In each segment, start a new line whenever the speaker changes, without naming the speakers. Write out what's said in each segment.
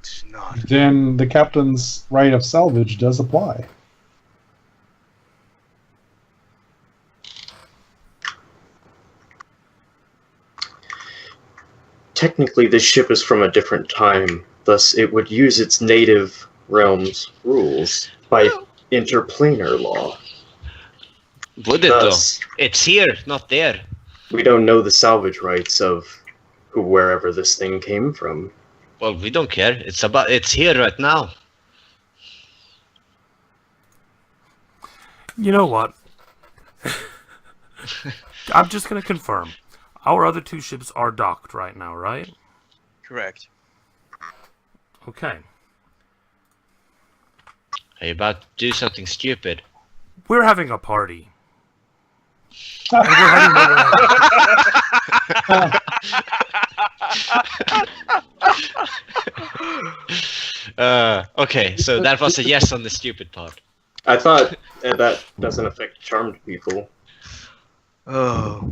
it's not.
Then the captain's right of salvage does apply.
Technically, this ship is from a different time, thus it would use its native realm's rules by interplanar law.
Would it
Thus,
though? It's here, not there.
we don't know the salvage rights of wherever this thing came from.
Well, we don't care. It's here right now.
You know what? I'm just going to confirm. Our other two ships are docked right now, right?
Correct.
Okay.
Are you about to do something stupid?
We're having a party. And we're heading nowhere.
Okay, so that was a yes on the stupid part.
I thought that doesn't affect charmed people.
Oh.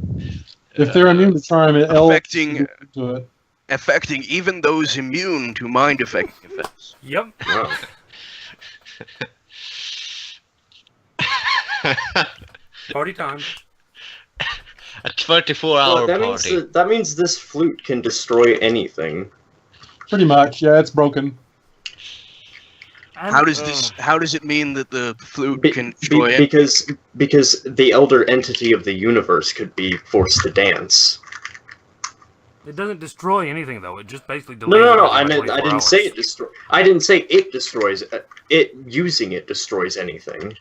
If they're immune to charm, it
Affecting even those immune to mind-affecting effects.
Yep.
Wow.
Party time.
A 24-hour party.
That means this flute can destroy anything.
Pretty much, yeah, it's broken.
How does it mean that the flute can destroy it?
Because the elder entity of the universe could be forced to dance.
It doesn't destroy anything, though. It just basically delays.
No.
everything by
I
24
didn't
hours.
say it destroy. I didn't say it destroys. It using it destroys anything,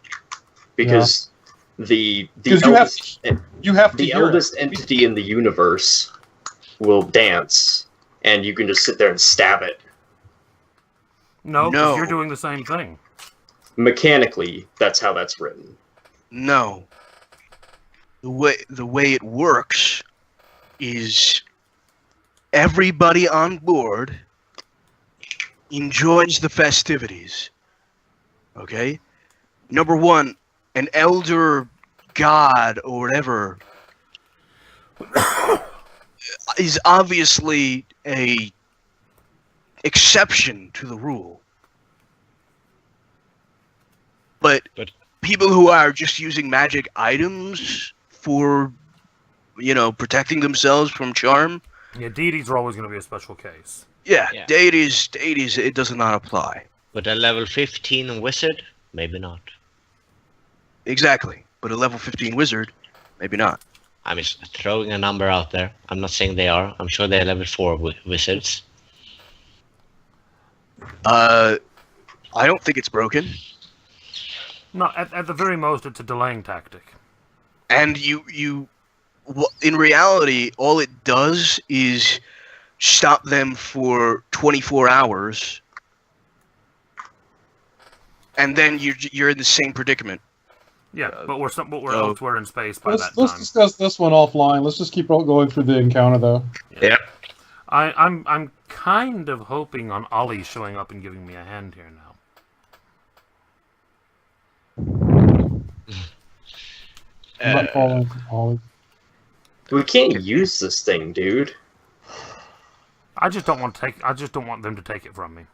because the eldest entity in the universe will dance, and you can just sit there and stab it.
No, because you're doing the same thing.
Mechanically, that's how that's written.
No. The way it works is everybody on board enjoys the festivities. Okay? Number one, an elder god or whatever is obviously a exception to the rule. But people who are just using magic items for, protecting themselves from charm.
Yeah, deities are always going to be a special case.
Yeah. Deities, it does not apply.
But a level 15 wizard, maybe not.
Exactly. But a level 15 wizard, maybe not.
I'm just throwing a number out there. I'm not saying they are. I'm sure they're level 4 wizards.
I don't think it's broken.
No, at the very most, it's a delaying tactic.
And in reality, all it does is stop them for 24 hours, and then you're in the same predicament.
Yeah, but we're elsewhere in space by that time.
Let's discuss this one offline. Let's just keep going through the encounter, though.
Yeah.
I'm kind of hoping on Ollie showing up and giving me a hand here now.
I'm not following Ollie.
We can't use this thing, dude.
I just don't want them to take it from me.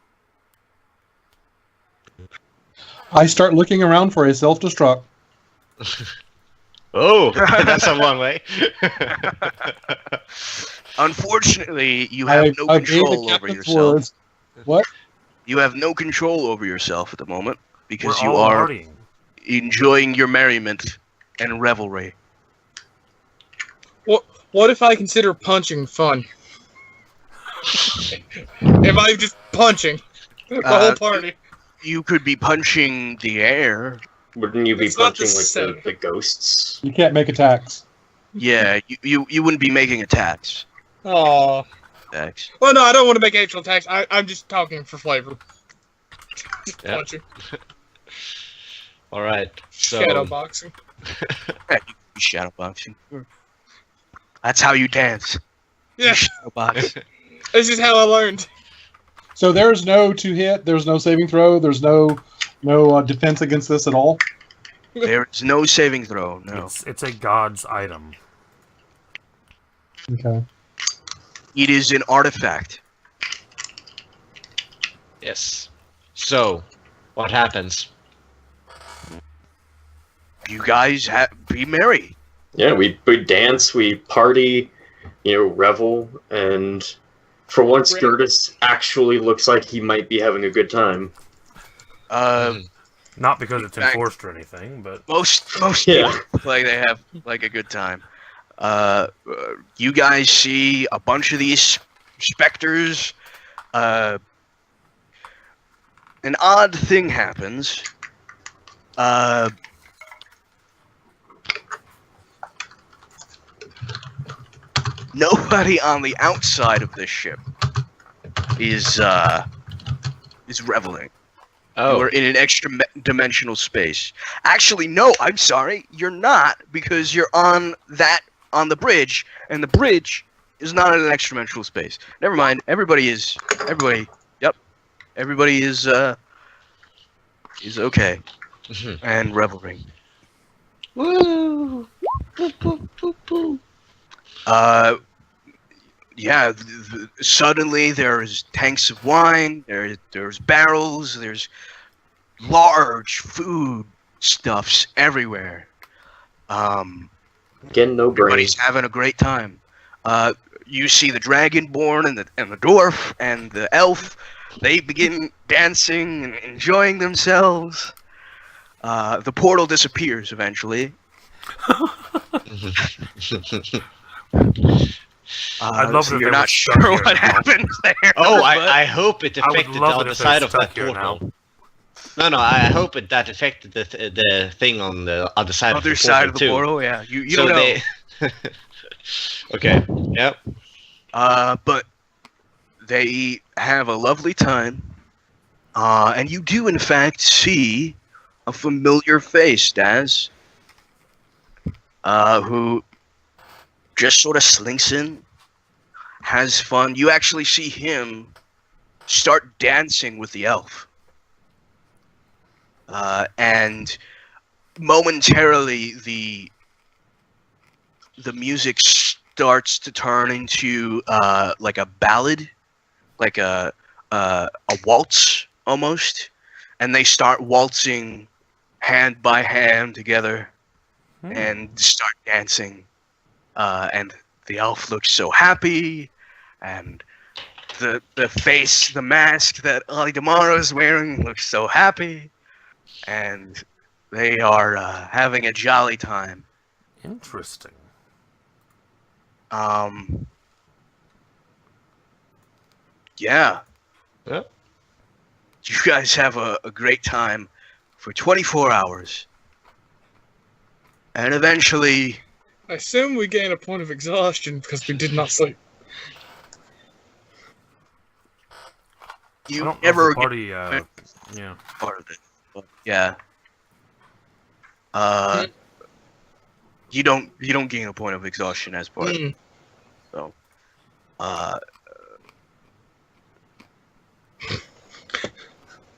I start looking around for a self-destruct.
Oh, that's a one way.
Unfortunately, you have no control over yourself.
Words. What?
You have no control over yourself at the moment because
We're
you
all
are
partying.
enjoying your merriment and revelry.
What if I consider punching fun? Am I just punching the whole party?
You could be punching the air.
Wouldn't you be
It's not
punching
the
like the ghosts?
You can't make attacks.
Yeah, you wouldn't be making attacks.
Oh.
Attacks.
Well, no, I don't want to make actual attacks. I'm just talking for flavor. Just
Yeah.
punching.
All right. So
Shadow boxing.
Yeah, you could be shadowboxing. That's how you dance.
Yeah,
Shadowbox.
this is how I learned.
So there's no 2-hit. There's no saving throw. There's no defense against this at all.
There's no saving throw. No.
It's a god's item.
Okay.
It is an artifact.
Yes. So, what happens?
You guys be merry.
Yeah, we dance, we party, revel, and for once, Gertis actually looks like he might be having a good time.
Not because it's enforced or anything, but
most people like they have like a good time. You guys see a bunch of these specters. An odd thing happens. Nobody on the outside of this ship is reveling.
Oh.
You're in an extra dimensional space. Actually, no, I'm sorry. You're not, because you're on the bridge, and the bridge is not in an extra dimensional space. Never mind. Everybody is okay. And reveling.
Woo!
Yeah, suddenly there's tanks of wine, there's barrels, there's large food stuffs everywhere.
Again, no brains.
Everybody's having a great time. You see the dragonborn and the dwarf and the elf. They begin dancing and enjoying themselves. The portal disappears eventually.
I'd love it if
you're
they
not
were
sure
stuck here
what
now.
happens there.
Oh,
but
I hope it affected the
love it
other
if they
side
were
of that
stuck here
portal. No, I hope that affected the thing on the other side of the portal
side of the
too.
portal, yeah. You
So
don't know.
they. Okay. Yep.
But they have a lovely time. And you do, in fact, see a familiar face, Daz. Who just sort of slinks in, has fun. You actually see him start dancing with the elf. And momentarily, the music starts to turn into like a ballad, like a waltz almost, and they start waltzing hand by hand together and start dancing. And the elf looks so happy, and the face, the mask that Ali Damara is wearing looks so happy, and they are having a jolly time.
Interesting.
Yeah.
Yeah.
You guys have a great time for 24 hours. And eventually...
I assume we gain a point of exhaustion because we did not sleep.
You never get
party,
part of it. But yeah. You don't gain a point of exhaustion as part of it. So let's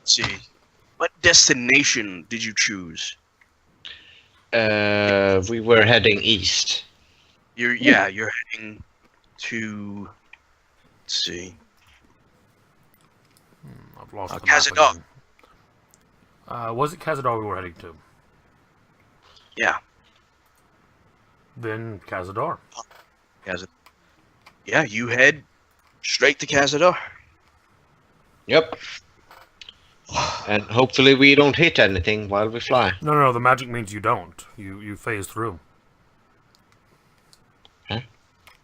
see. What destination did you choose?
We were heading east.
You're heading to, let's see.
I've lost the map
Khazad-dûr.
again. Was it Khazad-dûr we were heading to?
Yeah.
Then Khazad-dûr.
Yeah, you head straight to Khazad-dûr.
Yep. And hopefully we don't hit anything while we fly.
No, the magic means you don't. You phase through.
Huh?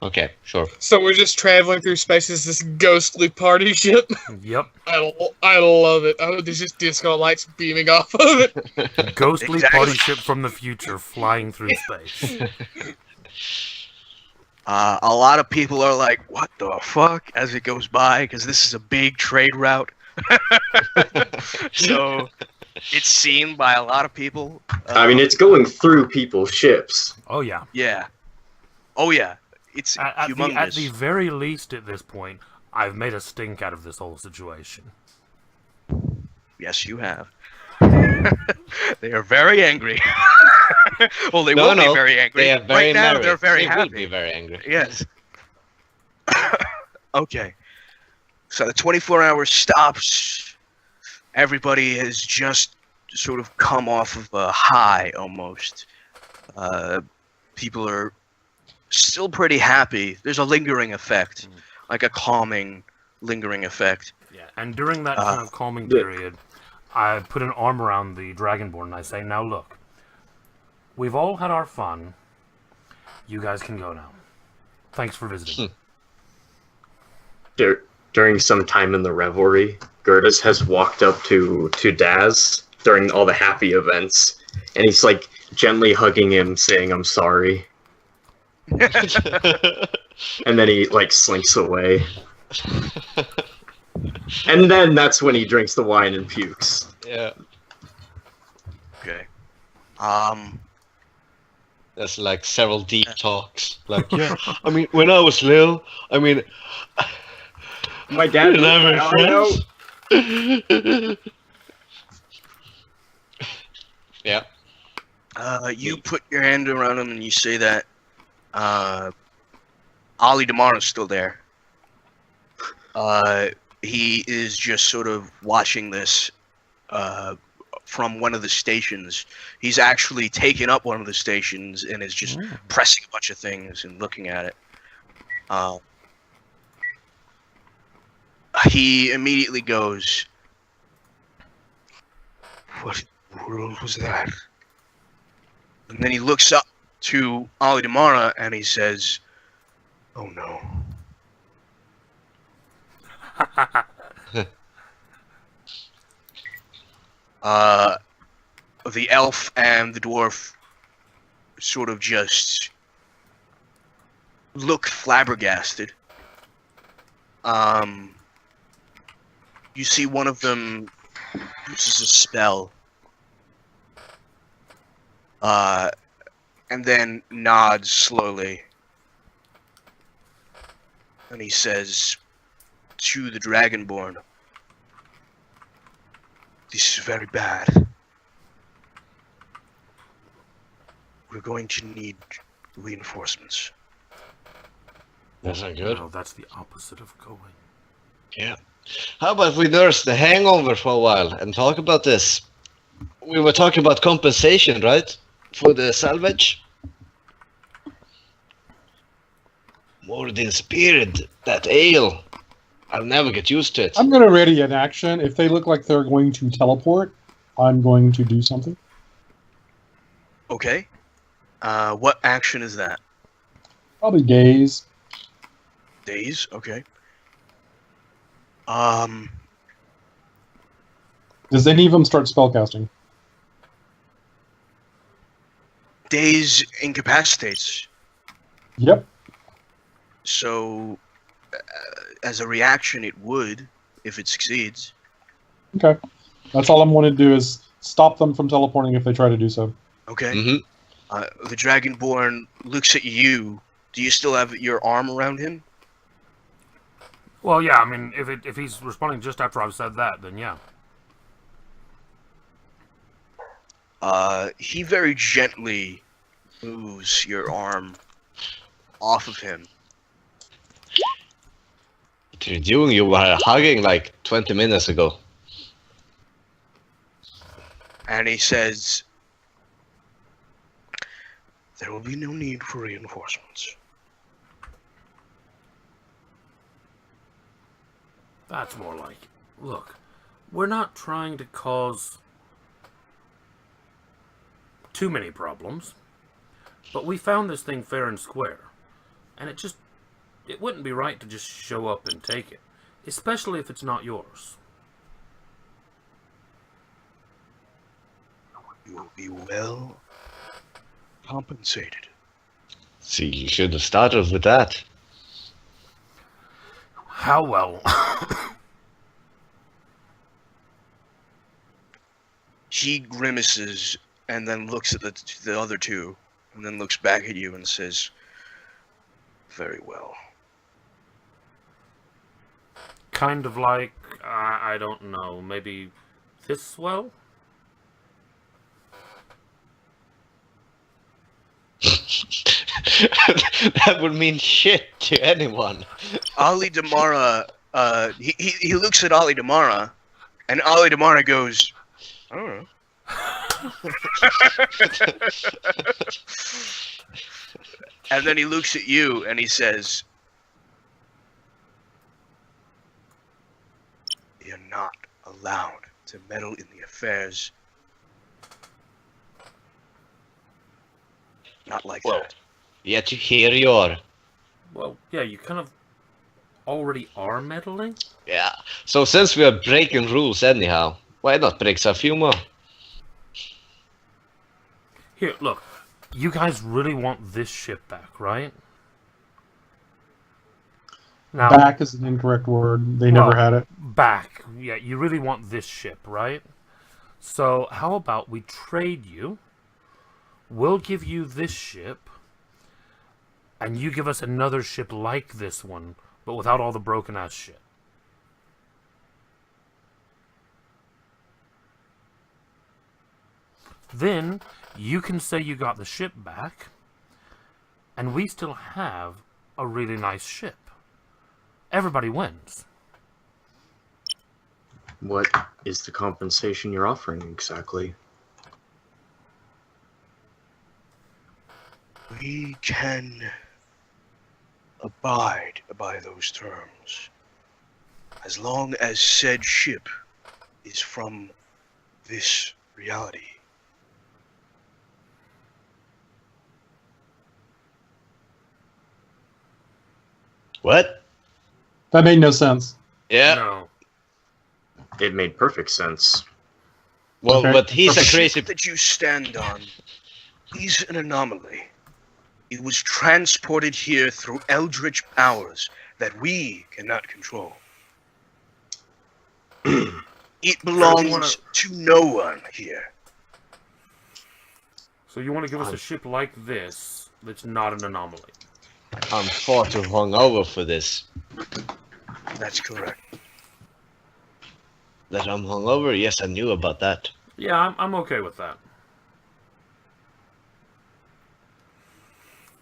Okay, sure.
So we're just traveling through space as this ghostly party ship.
Yep.
I love it. Oh, there's just disco lights beaming off of it.
Ghostly
Exactly.
party ship from the future flying through space.
A lot of people are like, what the fuck, as it goes by, because this is a big trade route. So it's seen by a lot of people.
I mean, it's going through people's ships.
Oh, yeah.
Yeah. Oh, yeah. It's humongous.
At the very least at this point, I've made a stink out of this whole situation.
Yes, you have. They are very angry. Well, they will be very angry.
They are very
right now,
merry.
they're very
they
happy.
will be very angry.
Yes. Okay. So the 24 hours stops. everybody has just sort of come off of a high almost. People are still pretty happy. There's a lingering effect, like a calming, lingering effect.
Yeah, and during that kind of calming period, I put an arm around the Dragonborn and I say, now look, we've all had our fun. You guys can go now. Thanks for visiting.
During some time in the revelry, Gertis has walked up to Daz during all the happy events, and he's like gently hugging him, saying, "I'm sorry." And then he like slinks away. And then that's when he drinks the wine and pukes.
Yeah.
Okay.
There's like several deep talks. Like, yeah, I mean, when I was little, I mean,
my dad
and I have friends. Yeah.
You put your hand around him and you say that Ollie Damara's still there. He is just sort of watching this from one of the stations. He's actually taken up one of the stations and is just pressing a bunch of things and looking at it. He immediately goes, "What in the world was that?" And then he looks up to Ollie Damara and he says, "Oh no." The elf and the dwarf sort of just look flabbergasted. You see one of them uses a spell, and then nods slowly, and he says to the Dragonborn, "This is very bad. We're going to need reinforcements."
That's not good.
No, that's the opposite of going.
Yeah. How about we nurse the hangover for a while and talk about this? We were talking about compensation, right? For the salvage? More than spirit, that ale. I'll never get used to it.
I'm going to ready an action. If they look like they're going to teleport, I'm going to do something.
Okay. What action is that?
Probably days.
Days? Okay.
Does any of them start spellcasting?
Days incapacitates.
Yep.
So, as a reaction, it would, if it succeeds.
Okay. That's all I'm going to do is stop them from teleporting if they try to do so.
Okay.
Mm-hmm.
The Dragonborn looks at you. Do you still have your arm around him?
Well, yeah, I mean, if he's responding just after I've said that, then yeah.
He very gently moves your arm off of him.
What are you doing? You were hugging like 20 minutes ago.
And he says, "There will be no need for reinforcements."
That's more like it. Look, we're not trying to cause too many problems, but we found this thing fair and square, and it wouldn't be right to just show up and take it, especially if it's not yours.
You will be well compensated.
See, you should have started with that.
How well?
He grimaces and then looks at the other two, and then looks back at you and says, "Very well."
Kind of like, I don't know, maybe this well?
That would mean shit to anyone.
Ollie Damara, he looks at Ollie Damara, And Ollie Damara goes, I don't know. And then he looks at you and he says, you're not allowed to meddle in the affairs. Not like that.
Yet here you are.
Well, yeah, you kind of already are meddling.
Yeah. So since we are breaking rules anyhow, why not break a few more?
Here, look. You guys really want this ship back, right? Now,
back is an incorrect word. They never had it.
Back. Yeah, you really want this ship, right? So how about we trade you? We'll give you this ship, and you give us another ship like this one, but without all the broken-ass shit. Then, you can say you got the ship back, and we still have a really nice ship. Everybody wins.
What is the compensation you're offering exactly?
We can abide by those terms as long as said ship is from this reality.
What?
That made no sense.
Yeah.
No.
It made perfect sense.
Well,
Okay.
but he's
The
a crazy...
ship that you stand on is an anomaly. It was transported here through eldritch powers that we cannot control. It belongs to no one here.
So you want to give us a ship like this that's not an anomaly?
I'm far too hungover for this.
That's correct.
That I'm hungover? Yes, I knew about that.
Yeah, I'm okay with that.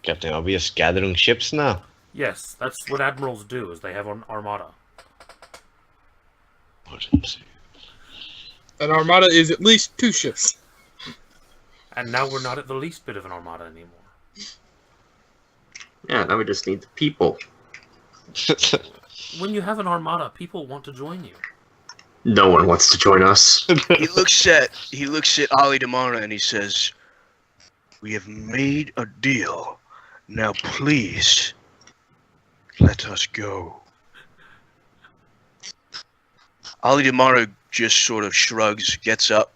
Captain, are we just gathering ships now?
Yes, that's what admirals do, is they have an armada.
An armada is at least 2 ships.
And now we're not at the least bit of an armada anymore.
Yeah, now we just need the people.
When you have an armada, people want to join you.
No one wants to join us.
He looks at Ali Damara and he says, "We have made a deal. Now please let us go." Ali Damara just sort of shrugs, gets up,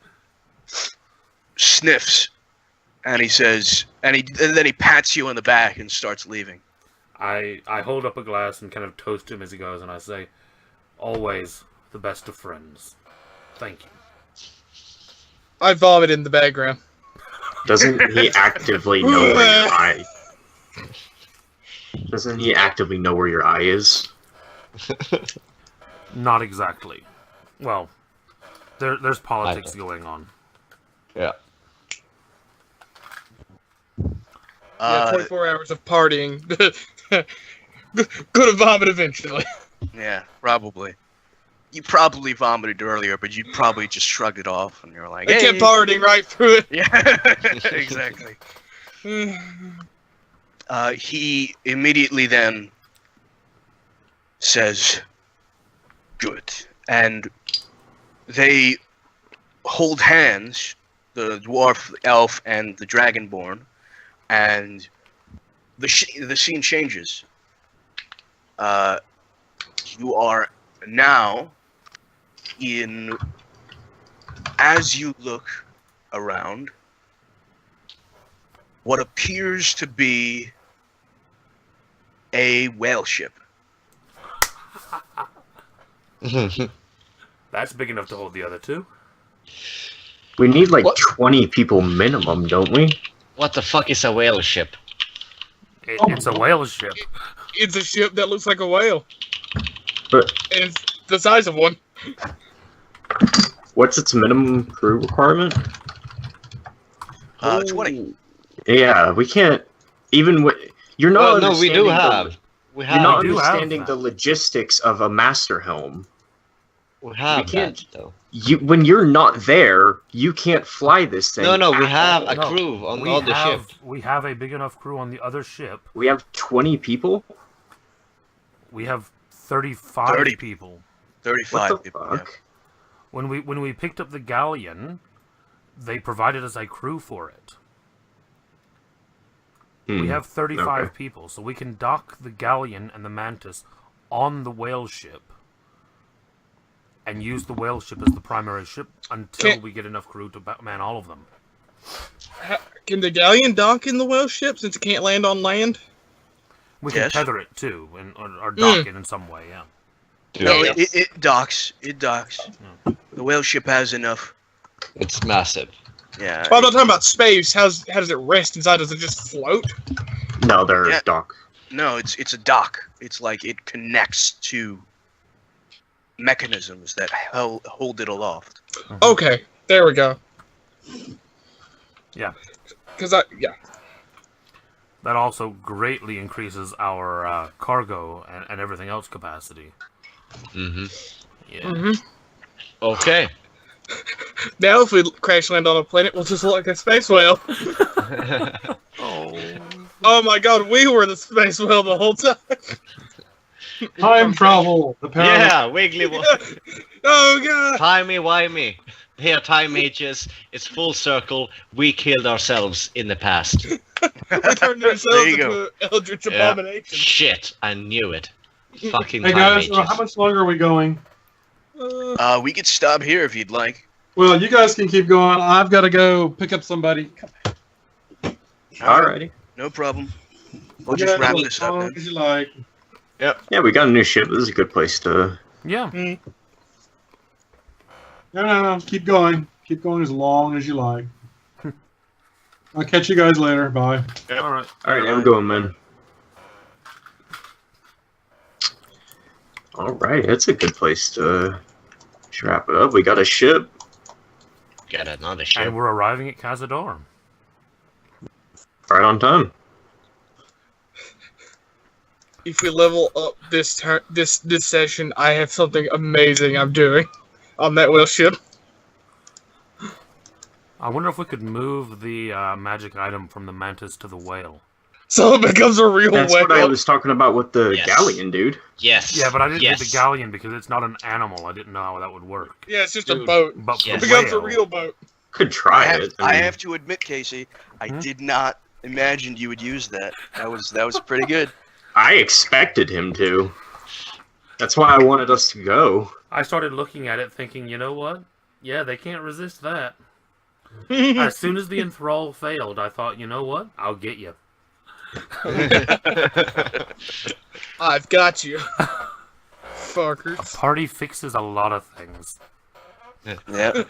sniffs, and he says, and then he pats you on the back and starts leaving.
I hold up a glass and kind of toast him as he goes, and I say, "Always the best of friends. Thank you."
I vomit in the background.
Doesn't he actively know where your eye? Doesn't he actively know where your eye is?
Not exactly. Well, there's politics going on.
Yeah.
Yeah, 24 hours of partying. Gonna vomit eventually.
Yeah, probably. You probably vomited earlier, but you probably just shrugged it off, and you're like,
I
"Hey."
kept partying right through it.
Yeah, exactly. He immediately then says, "Good," and they hold hands, the dwarf, the elf, and the dragonborn, and the scene changes. You are now in, as you look around, what appears to be a whale ship.
That's big enough to hold the other two.
We need like
What?
20 people minimum, don't we?
What the fuck is a whale ship?
It's a whale ship.
It's a ship that looks like a whale.
But
And it's the size of one.
what's its minimum crew requirement?
20.
Yeah, we can't even. You're not.
Well, no, we do
understanding
have.
You're not
We do have
understanding
that.
the logistics of a master helm.
We have
can't.
that, though.
When you're not there, you can't fly this thing.
No, we have a crew on the other ship.
We have a big enough crew on the other ship.
We have 20 people?
We have 35 people.
35 people. Yeah.
When we picked up the galleon, they provided us a crew for it. We have 35 people, so we can dock the galleon and the mantis on the whale ship and use the whale ship as the primary ship until we get enough crew to man all of them.
Can the galleon dock in the whale ship since it can't land on land?
We can tether it too, or dock it in some way. Yeah.
No, it docks. It docks. The whale ship has enough.
It's massive.
Yeah.
Well, I'm not talking about space. How does it rest inside? Does it just float?
No, they're a dock.
No, it's a dock. It's like it connects to mechanisms that hold it aloft.
Okay, there we go.
Yeah.
Yeah.
That also greatly increases our cargo and everything else capacity.
Mm-hmm.
Yeah.
Mm-hmm.
Okay.
Now, if we crash land on a planet, we'll just look like a space whale. Oh my god, we were the space whale the whole time.
Time travel. The power
Yeah, Wiggly.
Oh god.
Timey-wimey. Here, time mages. It's full circle. We killed ourselves in the past.
We turned ourselves into an eldritch abomination.
Shit, I knew it. Fucking
Hey
time
guys,
mages.
how much longer are we going?
We could stop here if you'd like.
Well, you guys can keep going. I've got to go pick up somebody.
Alrighty.
No problem. We'll just wrap this up then.
As you like.
Yep. Yeah, we got a new ship. This is a good place to...
Yeah.
No. Keep going. Keep going as long as you like. I'll catch you guys later. Bye.
Yep. Alright,
I'm going, man. Alright, that's a good place to wrap it up. We got a ship.
Got another ship.
And we're arriving at Cazador.
Right on time.
If we level up this session, I have something amazing I'm doing on that whale ship.
I wonder if we could move the magic item from the mantis to the whale.
So it becomes a real
That's
whale.
what I was talking about with the galleon, dude.
Yes.
Yeah, but I didn't do the galleon because it's not an animal. I didn't know how that would work.
Yeah, it's just a boat.
But
it becomes a real boat.
Could try it.
I have to admit, Casey, I did not imagine you would use that. That was pretty good.
I expected him to. That's why I wanted us to go.
I started looking at it thinking, you know what? Yeah, they can't resist that. As soon as the enthrall failed, I thought, you know what? I'll get you.
I've got you. Fuckers.
A party fixes a lot of things.
Yeah.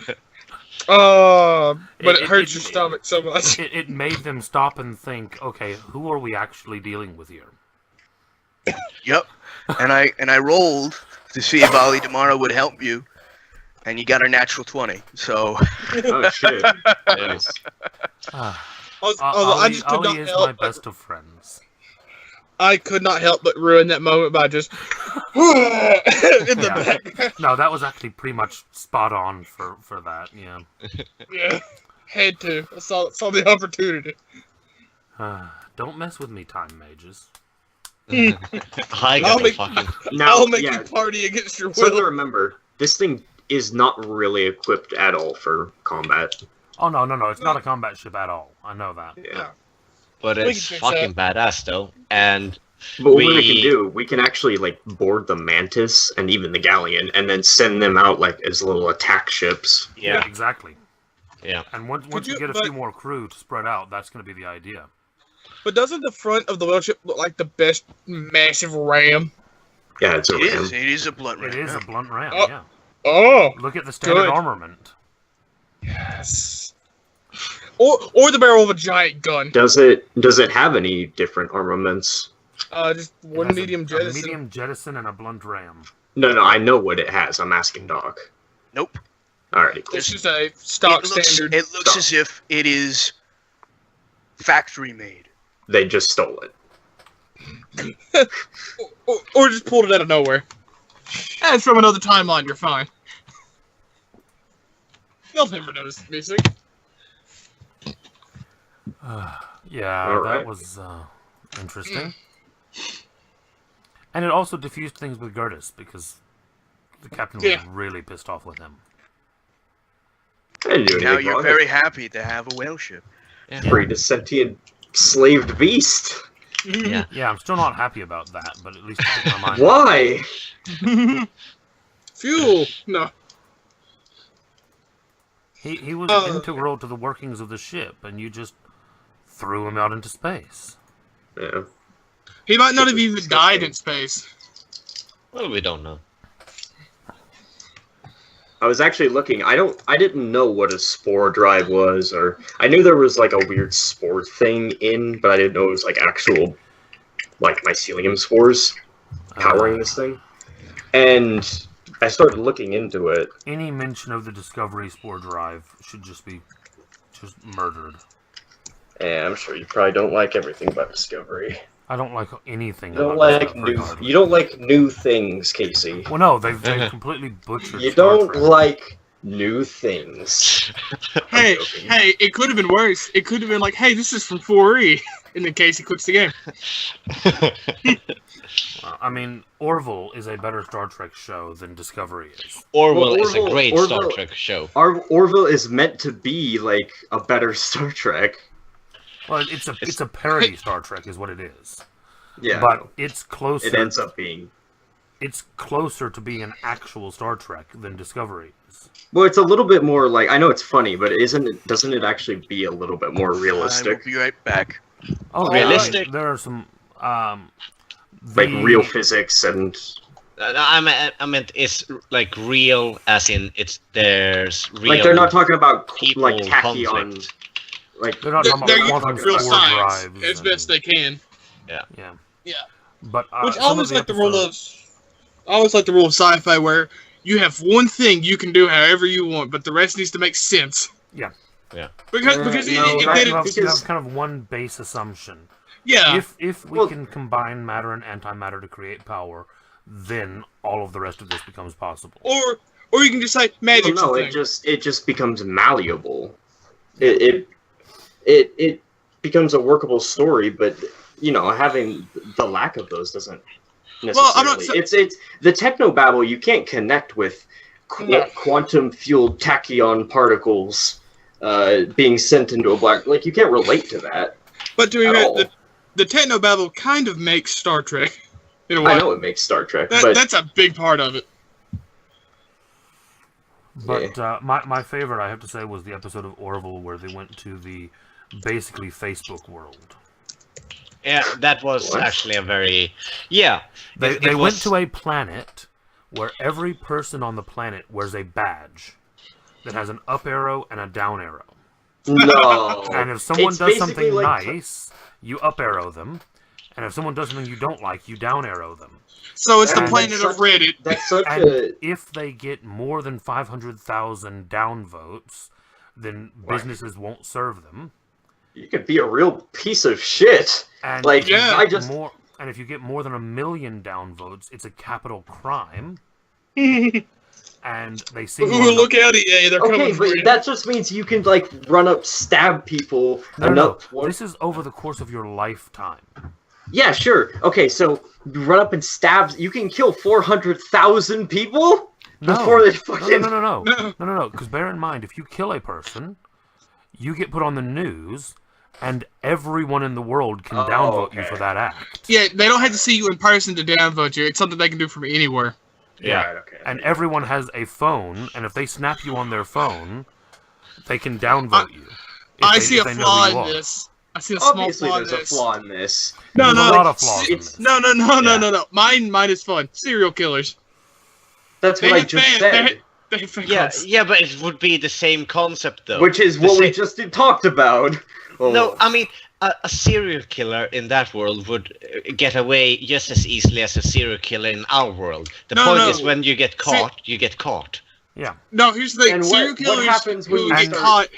But it hurts your stomach so much.
It made them stop and think, okay, who are we actually dealing with here?
Yep. And I rolled to see if Ali tomorrow would help you, and you got a natural 20. So.
Oh shit! Nice.
I just could not
is
help
my best of friends.
I could not help but ruin that moment by just in the back.
No, that was actually pretty much spot on for that. Yeah.
Yeah. Had to. I saw the opportunity.
Don't mess with me, time mages.
I'll
make you party against your will.
So remember, this thing is not really equipped at all for combat.
Oh no, it's not a combat ship at all. I know that.
Yeah.
But it's fucking badass though, and
but what we can do, we can actually like board the mantis and even the galleon, and then send them out like as little attack ships.
Yeah, exactly.
Yeah.
And once you get a few more crew to spread out, that's going to be the idea.
But doesn't the front of the whale ship look like the best massive ram?
Yeah, it's a ram.
It is a blunt ram.
It is a blunt ram.
Oh.
Yeah.
Oh.
Look at the standard
Good.
armament.
Yes. Or the barrel of a giant gun.
Does it have any different armaments?
Just one medium jettison.
A medium jettison and a blunt ram.
No, I know what it has. I'm asking Doc.
Nope.
Alrighty, cool.
It's just a stock standard.
It looks as if it is factory made.
They just stole it.
or just pulled it out of nowhere. It's from another timeline, you're fine. They'll never notice it's missing.
Yeah, that was interesting. And it also diffused things with Gertis, because the captain was really pissed off with him.
Now you're very happy to have a whale ship.
Yeah. Free to sentient slaved beast.
Yeah, I'm still not happy about that, but at least I took my mind.
Why?
Fuel! No.
He was integral to the workings of the ship, and you just threw him out into space.
Yeah.
He might not have even died in space.
Well, we don't know.
I was actually looking. I didn't know what a spore drive was, or I knew there was like a weird spore thing in, but I didn't know it was like actual, like mycelium spores powering this thing. And I started looking into it.
Any mention of the Discovery spore drive should just be murdered.
Yeah, I'm sure you probably don't like everything about Discovery.
I don't like anything.
You don't like You don't like new things, Casey.
Well, no, they've completely butchered.
You don't like new things.
Hey, it could have been worse. It could have been like, hey, this is from 4E, and then Casey quits the game.
I mean, Orville is a better Star Trek show than Discovery is.
Orville is a great Star Trek show.
Orville is meant to be like a better Star Trek.
Well, it's a parody Star Trek, is what it is.
Yeah,
but it's closer.
It ends up being.
It's closer to being an actual Star Trek than Discovery is.
Well, it's a little bit more like, I know it's funny, but doesn't it actually be a little bit more realistic?
I will be right back.
Oh,
realistic.
There are some
like real physics and.
I meant it's like real, as in there's real.
Like they're not talking about
people
like tachyon.
conflict.
Like
they're not talking about quantum
real
spore
science
drives
as best they can.
Yeah.
But
Which
I always like the rule of. I always like the rule of sci-fi where you have one thing you can do however you want, but the rest needs to make sense.
Yeah.
Because
you have kind of one base assumption.
Yeah.
If we can combine matter and antimatter to create power, then all of the rest of this becomes possible.
Or you can just say magic.
No, it just becomes malleable. It becomes a workable story, but having the lack of those doesn't necessarily. Well, I'm not. It's the technobabble. You can't connect with quantum fueled tachyon particles being sent into a black. Like you can't relate to that.
But to me, the technobabble kind of makes Star Trek. In a way.
I know it makes Star Trek, but
that's a big part of it.
But my favorite, I have to say, was the episode of Orville where they went to the basically Facebook world.
Yeah, that was actually a very... Yeah.
They went to a planet where every person on the planet wears a badge that has an up arrow and a down arrow.
No.
And if someone does something nice, you up arrow them. And if someone does something you don't like, you down arrow them.
So it's the planet of Reddit.
That's such
if they get more than 500,000 down votes, then businesses won't serve them.
You could be a real piece of shit.
And
like,
and if you get more than 1 million down votes, it's a capital crime. And they see.
Ooh, look out! They're coming for you.
That just means you can like run up, stab people.
No. This is over the course of your lifetime.
Yeah, sure. Okay, so you run up and stab. You can kill 400,000 people before they fucking.
No. Because bear in mind, if you kill a person, you get put on the news, and everyone in the world can downvote you for that act.
Yeah, they don't have to see you in person to downvote you. It's something they can do from anywhere.
Yeah.
Right, okay.
And everyone has a phone, and if they snap you on their phone, they can downvote you.
I see a flaw in this. I see a small flaw in this.
Obviously, there's a flaw in this.
No. There's a lot of flaws in this.
No. Mine is fun. Serial killers.
That's what I just said.
Yeah, but it would be the same concept, though.
Which is what we just talked about.
Oh. No, I mean, a serial killer in that world would get away just as easily as a serial killer in our world. The point is when you get caught, you get caught.
Yeah.
No, here's the thing. Serial killers who get caught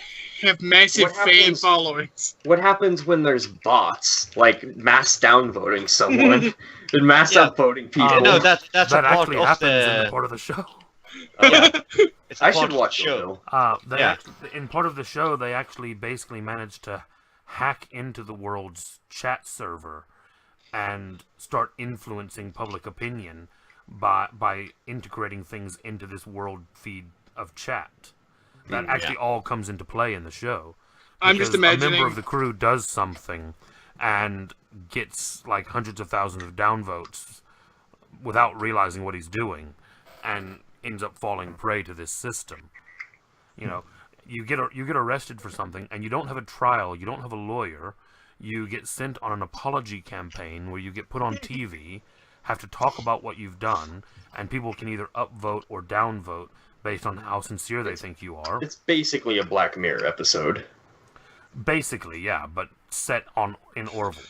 have massive fan followings.
What happens when there's bots, like mass downvoting someone and mass upvoting people?
No, that's
that
a part
actually
of
happens in the part of the show.
Yeah. It's a
I
part
should
of
watch
the
it,
show.
though.
In part of the show, they actually basically managed to hack into the world's chat server and start influencing public opinion by integrating things into this world feed of chat. That actually all comes into play in the show.
I'm just imagining
a member of the crew does something and gets like hundreds of thousands of downvotes without realizing what he's doing, and ends up falling prey to this system. You know, you get arrested for something, and you don't have a trial, you don't have a lawyer. You get sent on an apology campaign where you get put on TV, have to talk about what you've done, and people can either upvote or downvote based on how sincere they think you are.
It's basically a Black Mirror episode.
Basically, yeah, but set in Orville.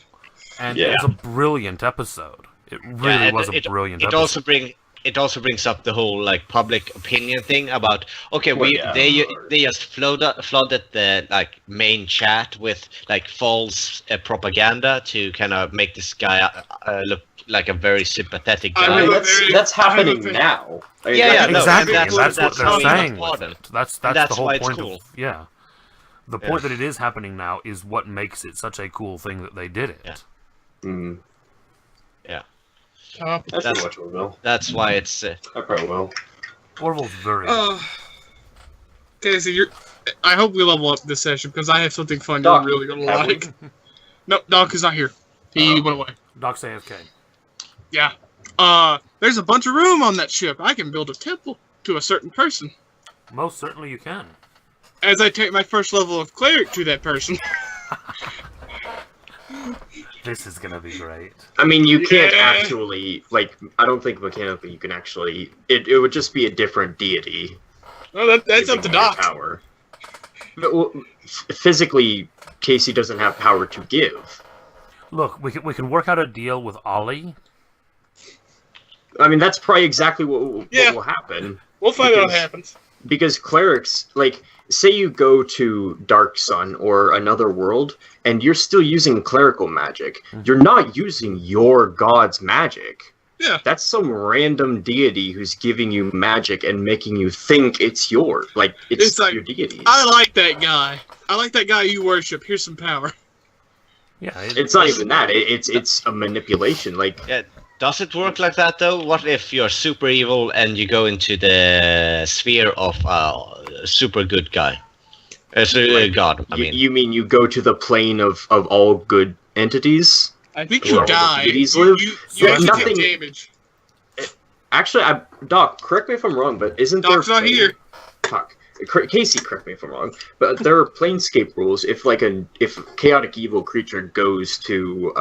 And it's a brilliant episode. It really was a brilliant episode.
It also brings up the whole like public opinion thing about they just flooded the like main chat with like false propaganda to kind of make this guy look like a very sympathetic guy.
I mean, that's happening now.
Exactly.
That's
what they're saying. That's the whole
why
point.
It's cool.
The point that it is happening now is what makes it such a cool thing that they did it.
Yeah.
Mm.
Yeah.
That's watch Orville.
That's why it's.
I probably will.
Orville's very.
Okay, so I hope we level up this session because I have something fun you're really gonna like. No, Doc is not here. He went away.
Doc's AFK.
Yeah. There's a bunch of room on that ship. I can build a temple to a certain person.
Most certainly you can.
As I take my first level of cleric to that person.
This is gonna be great.
I mean, you can't actually, like, I don't think mechanically you can actually, it would just be a different deity.
Well, that's up to Doc.
Power. But, well, physically, Casey doesn't have power to give.
Look, we can work out a deal with Ollie.
I mean, that's probably exactly what will happen.
We'll find out what happens.
Because clerics, like, say you go to Dark Sun or another world, and you're still using clerical magic. You're not using your god's magic.
Yeah.
That's some random deity who's giving you magic and making you think it's yours. Like, it's like, your deity.
I like that guy. I like that guy you worship. Here's some power.
Yeah.
It's not even that. It's a manipulation. Like,
does it work like that, though? What if you're super evil and you go into the sphere of a super good guy? God, I mean. You
mean you go to the plane of all good entities?
I think you die. You have to take damage.
Actually, Doc, correct me if I'm wrong, but isn't
Doc's
there...
not here.
Fuck. Casey, correct me if I'm wrong, but there are planescape rules if a chaotic evil creature goes to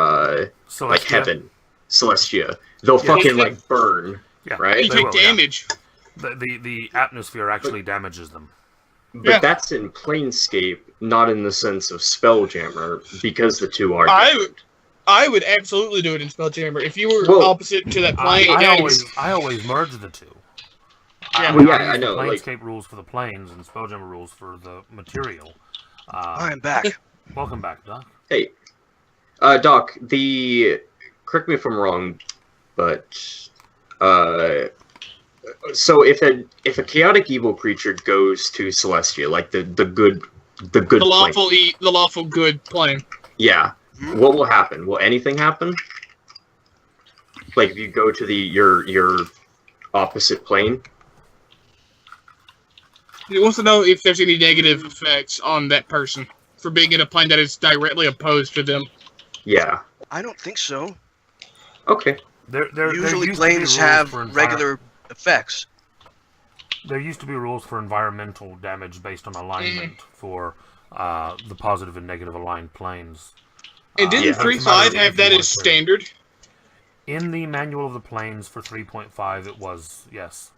like heaven, Celestia, they'll fucking like burn, right?
You take damage.
The atmosphere actually damages them.
But that's in planescape, not in the sense of Spelljammer, because the two are.
I would absolutely do it in Spelljammer if you were opposite to that plane.
I always merge the two.
Yeah,
I know.
Planescape rules for the planes and Spelljammer rules for the material.
I'm back.
Welcome back, Doc.
Hey, Doc. Correct me if I'm wrong, but so if a chaotic evil creature goes to Celestia, like the
lawful good plane.
Yeah. What will happen? Will anything happen? Like if you go to your opposite plane?
He wants to know if there's any negative effects on that person for being in a plane that is directly opposed to them.
Yeah.
I don't think so.
Okay.
Usually planes have regular effects.
There used to be rules for environmental damage based on alignment for the positive and negative aligned planes.
And didn't 3.5 have that as standard?
In the manual of the planes for 3.5, it was, yes.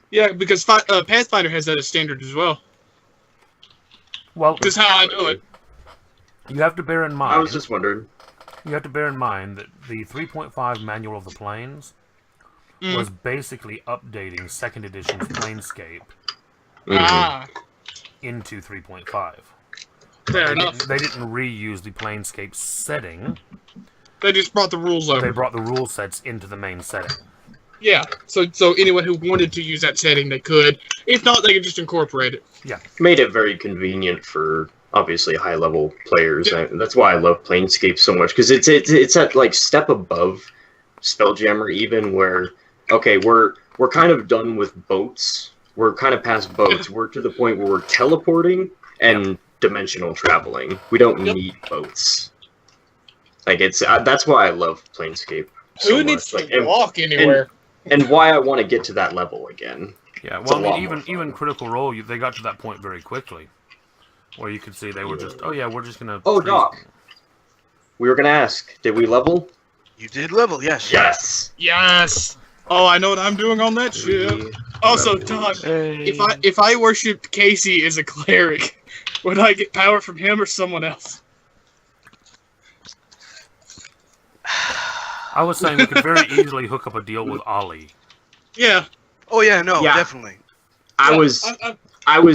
Yeah, because Pathfinder has that as standard as well.
Well,
this is how I know it.
You have to bear in mind.
I was just wondering.
You have to bear in mind that the 3.5 manual of the planes was basically updating 2nd edition's Planescape into 3.5.
Fair enough.
They didn't reuse the Planescape setting.
They just brought the rules over.
They brought the rule sets into the main setting.
Yeah, so anyone who wanted to use that setting, they could. If not, they could just incorporate it.
Yeah.
Made it very convenient for obviously high-level players. Yeah. That's why I love Planescape so much, because it's at like step above Spelljammer even, where okay, we're kind of done with boats. We're kind of past boats. We're to the point where we're teleporting and dimensional traveling. We don't need boats. Like that's why I love Planescape. So
who needs to walk anywhere?
And why I want to get to that level again.
Yeah, well, I mean, even Critical Role, they got to that point very quickly, where you could see they were just, oh yeah, we're just gonna.
Oh, Doc, we were gonna ask, did we level?
You did level, yes.
Yes.
Yes. Oh, I know what I'm doing on that ship. Also, Doc, if I worshipped Casey as a cleric, would I get power from him or someone else?
I was saying we could very easily hook up a deal with Ollie.
Yeah.
Oh yeah, no, definitely.
I was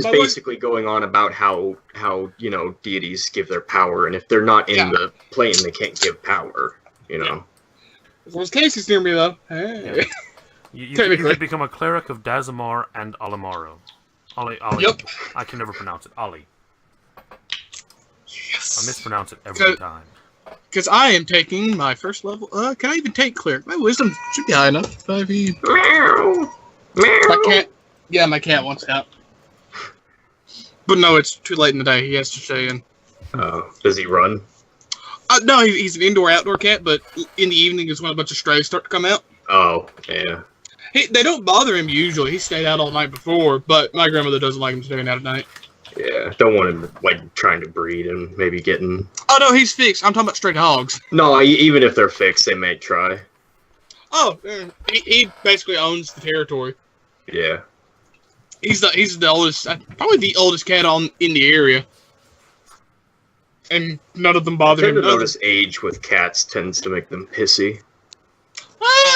basically going on about how deities give their power, and if they're not in the plane, they can't give power. You know.
As long as Casey's near me, though. Hey.
Yeah. You could become a cleric of Dazamar and Olimaro. Ollie.
Yep.
I can never pronounce it. Ollie.
Yes.
I mispronounce it every time.
Because I am taking my first level. Can I even take cleric? My wisdom should be high enough. My cat. Yeah, my cat wants out. But no, it's too late in the day. He has to stay in.
Does he run?
No, he's an indoor-outdoor cat, but in the evening is when a bunch of strays start to come out.
Oh, yeah.
They don't bother him usually. He stayed out all night before, but my grandmother doesn't like him staying out at night.
Yeah, don't want him like trying to breed and maybe getting.
Oh no, he's fixed. I'm talking about stray dogs.
No, even if they're fixed, they may try.
Oh, he basically owns the territory.
Yeah.
He's the oldest, probably the oldest cat in the area, and none of them bother him.
I notice age with cats tends to make them pissy.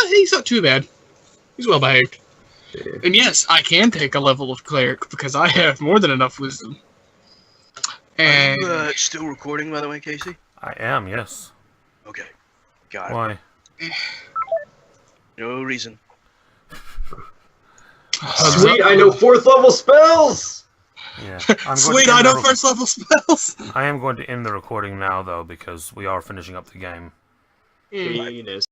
He's not too bad. He's well behaved.
Yeah.
And yes, I can take a level of cleric because I have more than enough wisdom. And
are you still recording, by the way, Casey?
I am, yes.
Okay, got it.
Why?
No reason.
Sweet, I know 4th level spells!
Yeah.
Sweet, I know 1st level spells!
I am going to end the recording now, though, because we are finishing up the game.
Penis.